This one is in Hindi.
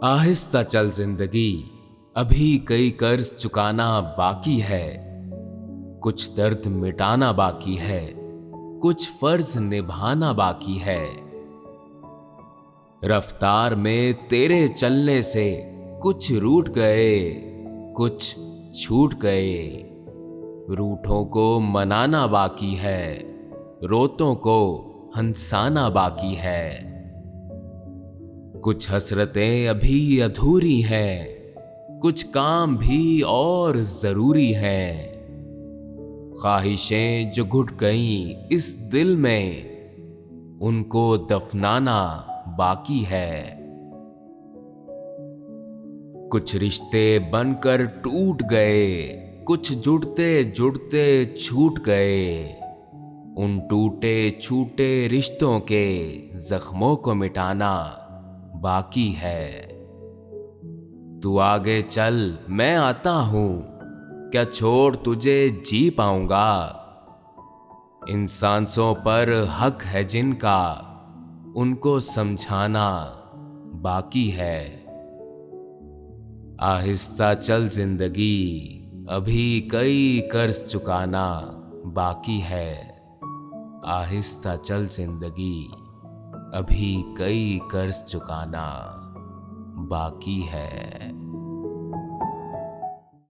आहिस्ता चल जिंदगी, अभी कई कर्ज चुकाना बाकी है। कुछ दर्द मिटाना बाकी है, कुछ फर्ज निभाना बाकी है। रफ्तार में तेरे चलने से कुछ रूठ गए, कुछ छूट गए। रूठों को मनाना बाकी है, रोतों को हंसाना बाकी है। कुछ हसरतें अभी अधूरी हैं, कुछ काम भी और जरूरी हैं। ख्वाहिशें जो घुट गईं इस दिल में, उनको दफनाना बाकी है। कुछ रिश्ते बनकर टूट गए, कुछ जुड़ते जुड़ते छूट गए। उन टूटे छूटे रिश्तों के जख्मों को मिटाना बाकी है। तू आगे चल, मैं आता हूं, क्या छोड़ तुझे जी पाऊंगा। इन सांसों पर हक है जिनका, उनको समझाना बाकी है। आहिस्ता चल जिंदगी, अभी कई कर्ज चुकाना बाकी है। आहिस्ता चल जिंदगी, अभी कई कर्ज चुकाना बाकी है।